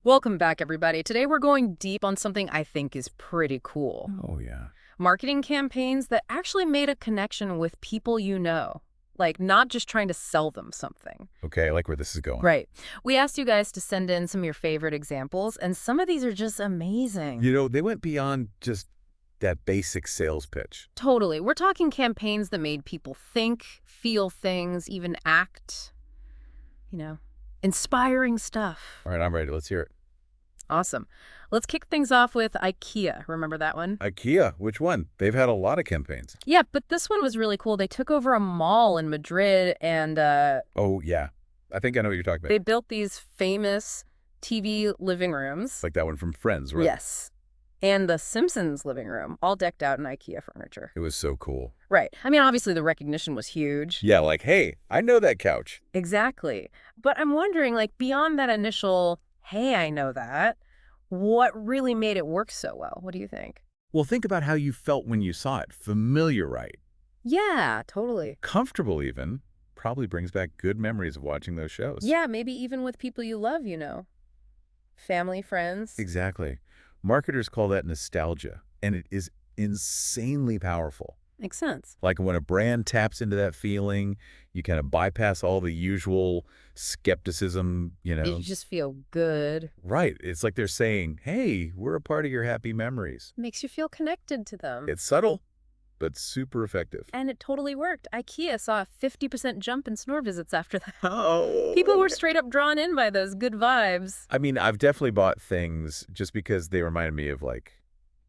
Welcome back, everybody. Today we're going deep on something I think is pretty cool. Oh, yeah. Marketing campaigns that actually made a connection with people you know. Like, not just trying to sell them something. Okay, I like where this is going. Right. We asked you guys to send in some of your favorite examples, and some of these are just amazing. They went beyond just that basic sales pitch. Totally. We're talking campaigns that made people think, feel things, even act. Inspiring stuff. All right, I'm ready. Let's hear it. Awesome. Let's kick things off with IKEA. Remember that one? IKEA, which one? They've had a lot of campaigns. Yeah, but this one was really cool. They took over a mall in Madrid and Oh, yeah. I think I know what you're talking about. they built these famous TV living rooms. Like that one from Friends, right? Yes. And the Simpsons living room, all decked out in IKEA furniture. It was so cool. Right. I mean, obviously the recognition was huge. Yeah, like, hey, I know that couch. Exactly. But I'm wondering, like, beyond that initial, hey, I know that, what really made it work so well? What do you think? Well, think about how you felt when you saw it. Familiar, right? Yeah, totally. Comfortable, even. Probably brings back good memories of watching those shows. Yeah, maybe even with people you love, family, friends. Exactly. Marketers call that nostalgia, and it is insanely powerful. Makes sense. Like when a brand taps into that feeling, you kind of bypass all the usual skepticism, You just feel good. Right. It's like they're saying, hey, we're a part of your happy memories. Makes you feel connected to them. It's subtle, but super effective. And it totally worked. IKEA saw a 50% jump in store visits after that. Oh. People were straight up drawn in by those good vibes. I mean, I've definitely bought things just because they reminded me of, like,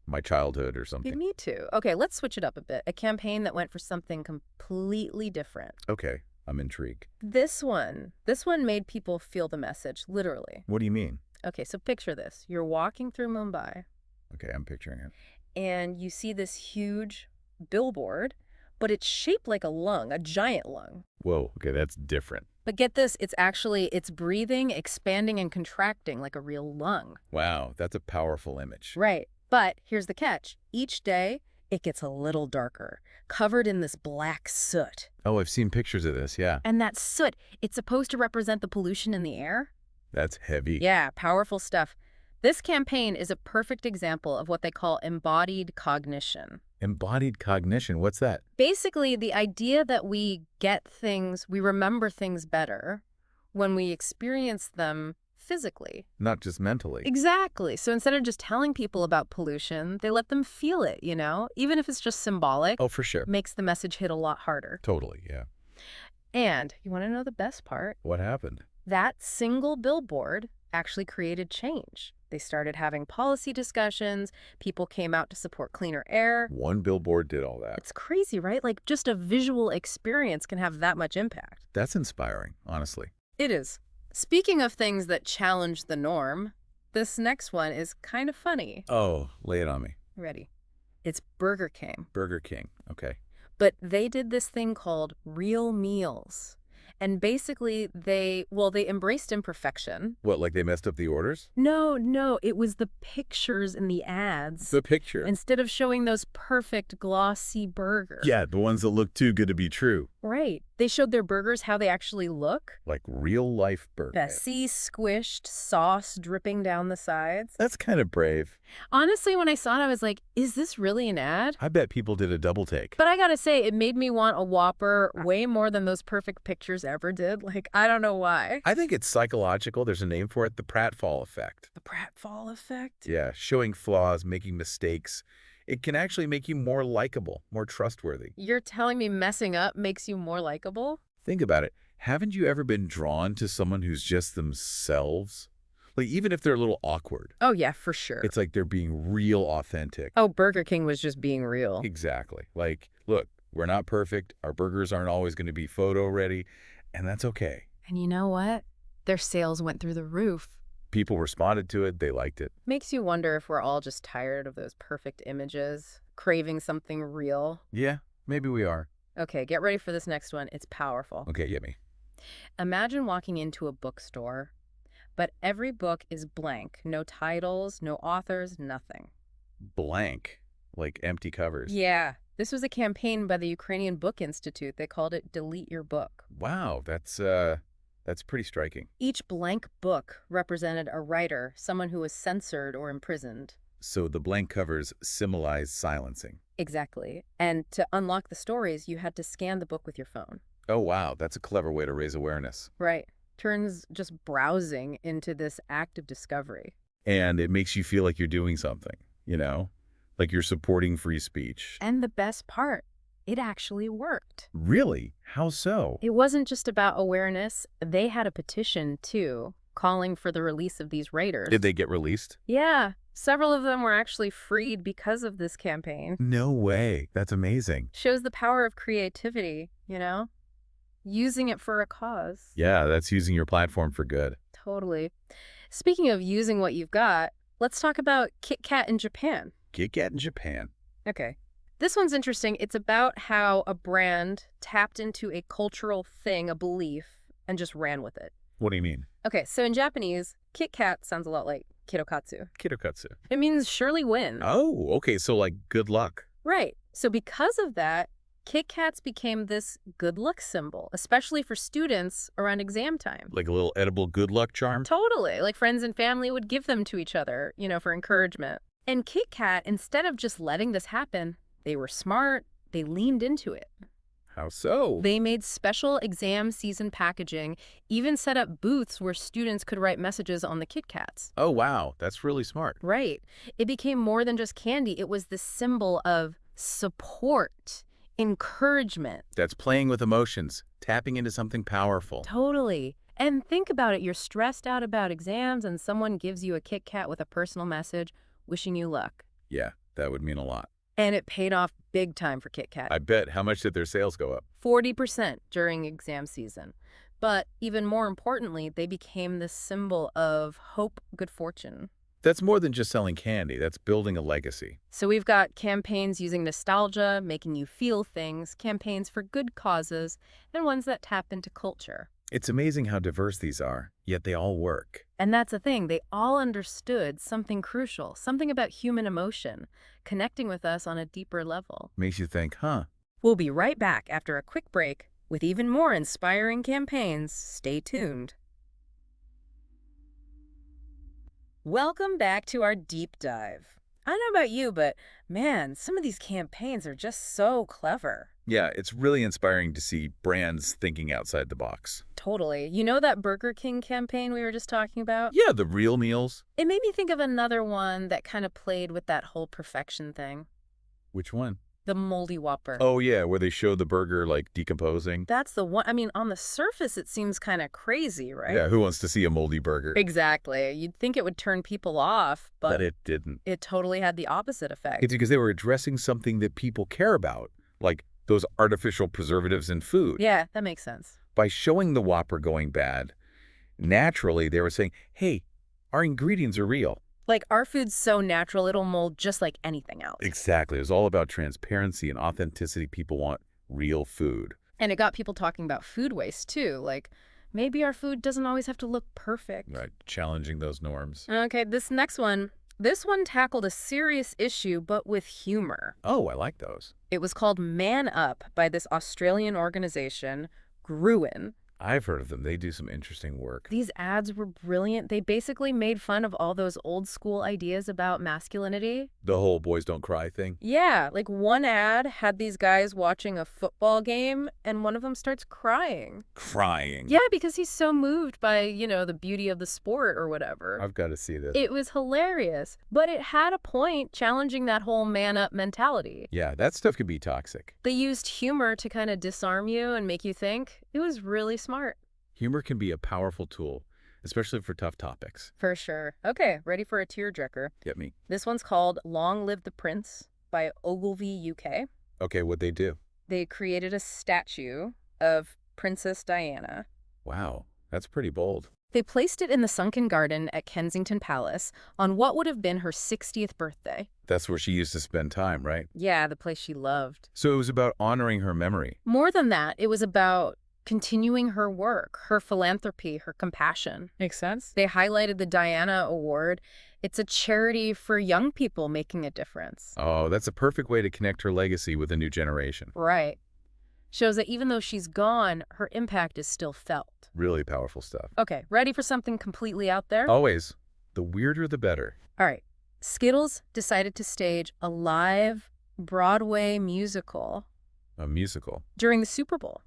my childhood or something. Me too. Okay, let's switch it up a bit. A campaign that went for something completely different. Okay, I'm intrigued. This one made people feel the message, literally. What do you mean? Okay, so picture this. You're walking through Mumbai, Okay, I'm picturing it. and you see this huge billboard, but it's shaped like a lung, a giant lung. Whoa, okay, that's different. But get this, it's breathing, expanding, and contracting like a real lung. Wow, that's a powerful image. Right. But here's the catch. Each day, it gets a little darker, covered in this black soot. Oh, I've seen pictures of this, yeah. And that soot, it's supposed to represent the pollution in the air. That's heavy. Yeah, powerful stuff. This campaign is a perfect example of what they call embodied cognition. Embodied cognition, what's that? Basically, the idea that we remember things better when we experience them physically. Not just mentally. Exactly. So instead of just telling people about pollution, they let them feel it, even if it's just symbolic. Oh, for sure. Makes the message hit a lot harder. Totally, yeah. And you want to know the best part? What happened? That single billboard actually created change. They started having policy discussions. People came out to support cleaner air. One billboard did all that. It's crazy, right? Like, just a visual experience can have that much impact. That's inspiring, honestly. It is. Speaking of things that challenge the norm, this next one is kind of funny. Oh, lay it on me. Ready? It's Burger King. Burger King, okay. But they did this thing called real meals. And basically, they embraced imperfection. What, like they messed up the orders? No, it was the pictures in the ads. The picture. Instead of showing those perfect glossy burgers. Yeah, the ones that look too good to be true. Right. They showed their burgers how they actually look. Like real-life burgers. Messy, squished, sauce dripping down the sides. That's kind of brave. Honestly, when I saw it, I was like, is this really an ad? I bet people did a double take. But I gotta say, it made me want a Whopper way more than those perfect pictures ever did. Like, I don't know why. I think it's psychological. There's a name for it, the pratfall effect. The pratfall effect? Yeah, showing flaws, making mistakes. It can actually make you more likable, more trustworthy. You're telling me messing up makes you more likable? Think about it. Haven't you ever been drawn to someone who's just themselves? Like, even if they're a little awkward. Oh, yeah, for sure. It's like they're being real authentic. Oh, Burger King was just being real. Exactly. Like, look, we're not perfect. Our burgers aren't always going to be photo ready, and that's okay. And you know what? Their sales went through the roof. People responded to it. They liked it. Makes you wonder if we're all just tired of those perfect images, craving something real. Yeah, maybe we are. Okay, get ready for this next one. It's powerful. Okay, get me. Imagine walking into a bookstore, but every book is blank. No titles, no authors, nothing. Blank, like empty covers. Yeah. This was a campaign by the Ukrainian Book Institute. They called it Delete Your Book. Wow, that's That's pretty striking. Each blank book represented a writer, someone who was censored or imprisoned. So the blank covers symbolize silencing. Exactly. And to unlock the stories, you had to scan the book with your phone. Oh, wow. That's a clever way to raise awareness. Right. Turns just browsing into this act of discovery. And it makes you feel like you're doing something, you know? Like you're supporting free speech. And the best part, it actually worked. Really? How so? It wasn't just about awareness. They had a petition, too, calling for the release of these raiders. Did they get released? Yeah. Several of them were actually freed because of this campaign. No way. That's amazing. Shows the power of creativity, you know? Using it for a cause. Yeah, that's using your platform for good. Totally. Speaking of using what you've got, let's talk about KitKat in Japan. KitKat in Japan. Okay. This one's interesting. It's about how a brand tapped into a cultural thing, a belief, and just ran with it. What do you mean? Okay, so in Japanese, KitKat sounds a lot like Kirokatsu. Kirokatsu. It means surely win. Oh, okay. So like good luck. Right. So because of that, KitKats became this good luck symbol, especially for students around exam time. Like a little edible good luck charm? Totally. Like friends and family would give them to each other, for encouragement. And KitKat, instead of just letting this happen, they were smart. They leaned into it. How so? They made special exam season packaging, even set up booths where students could write messages on the KitKats. Oh, wow. That's really smart. Right. It became more than just candy. It was the symbol of support, encouragement. That's playing with emotions, tapping into something powerful. Totally. And think about it. You're stressed out about exams and someone gives you a KitKat with a personal message wishing you luck. Yeah, that would mean a lot. And it paid off big time for KitKat. I bet. How much did their sales go up? 40% during exam season. But even more importantly, they became this symbol of hope, good fortune. That's more than just selling candy. That's building a legacy. So we've got campaigns using nostalgia, making you feel things, campaigns for good causes, and ones that tap into culture. It's amazing how diverse these are, yet they all work. And that's the thing. They all understood something crucial, something about human emotion, connecting with us on a deeper level. Makes you think, huh? We'll be right back after a quick break with even more inspiring campaigns. Stay tuned. Welcome back to our deep dive. I don't know about you, but man, some of these campaigns are just so clever. Yeah, it's really inspiring to see brands thinking outside the box. Totally. You know that Burger King campaign we were just talking about? Yeah, the real meals. It made me think of another one that kind of played with that whole perfection thing. Which one? The moldy Whopper. Oh, yeah, where they show the burger, like, decomposing. That's the one. I mean, on the surface, it seems kind of crazy, right? Yeah, who wants to see a moldy burger? Exactly. You'd think it would turn people off, but it didn't. it totally had the opposite effect. It's because they were addressing something that people care about, like those artificial preservatives in food. Yeah, that makes sense. By showing the Whopper going bad, naturally they were saying, hey, our ingredients are real. Like, our food's so natural, it'll mold just like anything else. Exactly. It was all about transparency and authenticity. People want real food. And it got people talking about food waste, too. Like, maybe our food doesn't always have to look perfect. Right. Challenging those norms. Okay, this one tackled a serious issue, but with humor. Oh, I like those. It was called Man Up by this Australian organization, Gruen. I've heard of them. They do some interesting work. These ads were brilliant. They basically made fun of all those old school ideas about masculinity. The whole boys don't cry thing? Yeah, like one ad had these guys watching a football game and one of them starts crying. Crying? Yeah, because he's so moved by, the beauty of the sport or whatever. I've got to see this. It was hilarious, but it had a point challenging that whole man up mentality. Yeah, that stuff can be toxic. They used humor to kind of disarm you and make you think. It was really smart. Humor can be a powerful tool, especially for tough topics. For sure. Okay, ready for a tearjerker. Get me. This one's called Long Live the Prince by Ogilvy UK. Okay, what'd they do? They created a statue of Princess Diana. Wow, that's pretty bold. They placed it in the sunken garden at Kensington Palace on what would have been her 60th birthday. That's where she used to spend time, right? Yeah, the place she loved. So it was about honoring her memory. More than that, it was about continuing her work, her philanthropy, her compassion. Makes sense. They highlighted the Diana Award. It's a charity for young people making a difference. Oh, that's a perfect way to connect her legacy with a new generation. Right. Shows that even though she's gone, her impact is still felt. Really powerful stuff. Okay, ready for something completely out there? Always. The weirder, the better. All right. Skittles decided to stage a live Broadway musical A musical. during the Super Bowl.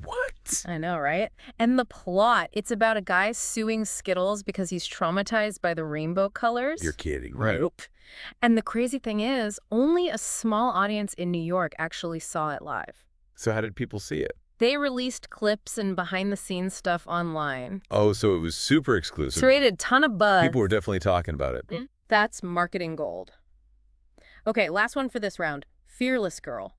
What? I know, right? And the plot, it's about a guy suing Skittles because he's traumatized by the rainbow colors. You're kidding, right? Nope. And the crazy thing is, only a small audience in New York actually saw it live. So how did people see it? They released clips and behind-the-scenes stuff online. Oh, so it was super exclusive. It's created a ton of buzz. People were definitely talking about it. That's marketing gold. Okay, last one for this round. Fearless Girl.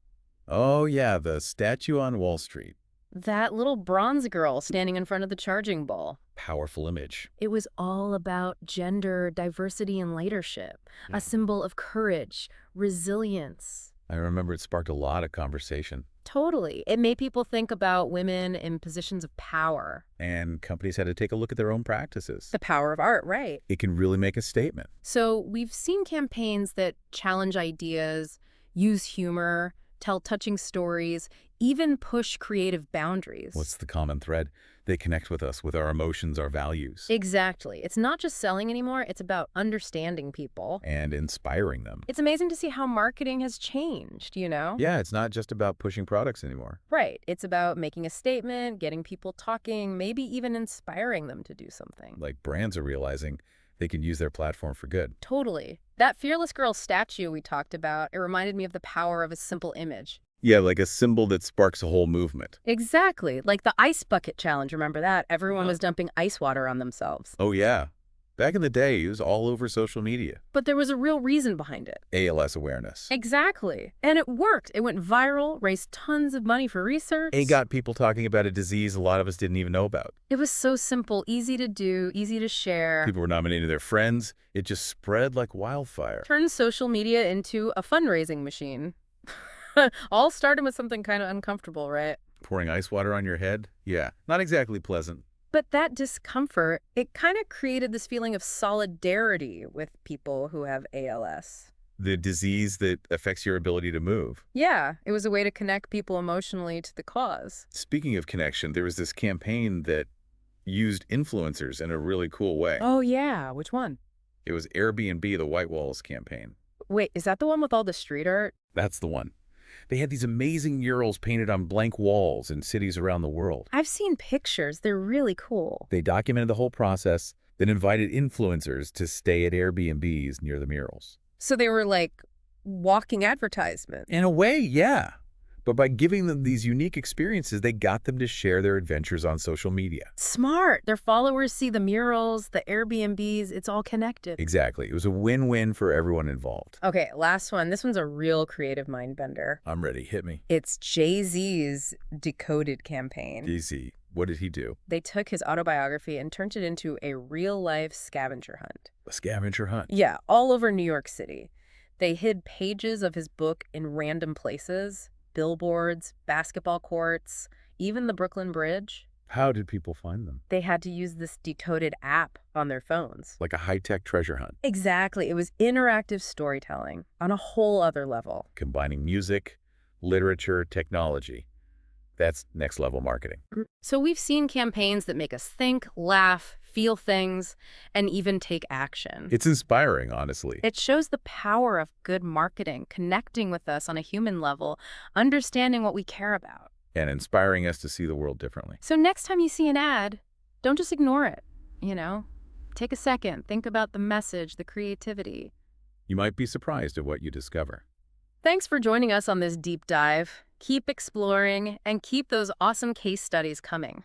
Oh, yeah, the statue on Wall Street. That little bronze girl standing in front of the charging ball. Powerful image. It was all about gender, diversity, and leadership. A symbol of courage, resilience. I remember it sparked a lot of conversation. Totally. It made people think about women in positions of power. And companies had to take a look at their own practices. The power of art, right. It can really make a statement. So we've seen campaigns that challenge ideas, use humor, tell touching stories, even push creative boundaries. What's the common thread? They connect with us, with our emotions, our values. Exactly. It's not just selling anymore, it's about understanding people. And inspiring them. It's amazing to see how marketing has changed, you know? Yeah, it's not just about pushing products anymore. Right. It's about making a statement, getting people talking, maybe even inspiring them to do something. Like brands are realizing they can use their platform for good. Totally. That Fearless Girl statue we talked about, it reminded me of the power of a simple image. Yeah, like a symbol that sparks a whole movement. Exactly. Like the ice bucket challenge, remember that? Everyone was dumping ice water on themselves. Oh, yeah. Back in the day, it was all over social media. But there was a real reason behind it. ALS awareness. Exactly. And it worked. It went viral, raised tons of money for research. It got people talking about a disease a lot of us didn't even know about. It was so simple, easy to do, easy to share. People were nominating their friends. It just spread like wildfire. Turned social media into a fundraising machine. All started with something kind of uncomfortable, right? Pouring ice water on your head? Yeah, not exactly pleasant. But that discomfort, it kind of created this feeling of solidarity with people who have ALS. The disease that affects your ability to move. Yeah, it was a way to connect people emotionally to the cause. Speaking of connection, there was this campaign that used influencers in a really cool way. Oh, yeah. Which one? It was Airbnb, the White Walls campaign. Wait, is that the one with all the street art? That's the one. They had these amazing murals painted on blank walls in cities around the world. I've seen pictures. They're really cool. They documented the whole process, then invited influencers to stay at Airbnbs near the murals. So they were like walking advertisements. In a way, yeah. But by giving them these unique experiences, they got them to share their adventures on social media. Smart. Their followers see the murals, the Airbnbs. It's all connected. Exactly. It was a win-win for everyone involved. Okay, last one. This one's a real creative mind bender. I'm ready. Hit me. It's Jay-Z's Decoded campaign. Easy. What did he do? They took his autobiography and turned it into a real-life scavenger hunt. A scavenger hunt. Yeah, all over New York City. They hid pages of his book in random places. Billboards, basketball courts, even the Brooklyn Bridge. How did people find them? They had to use this Decoded app on their phones. Like a high-tech treasure hunt. Exactly. It was interactive storytelling on a whole other level. Combining music, literature, technology. That's next-level marketing. So we've seen campaigns that make us think, laugh, feel things, and even take action. It's inspiring, honestly. It shows the power of good marketing, connecting with us on a human level, understanding what we care about. And inspiring us to see the world differently. So next time you see an ad, don't just ignore it, you know? Take a second, think about the message, the creativity. You might be surprised at what you discover. Thanks for joining us on this deep dive. Keep exploring and keep those awesome case studies coming.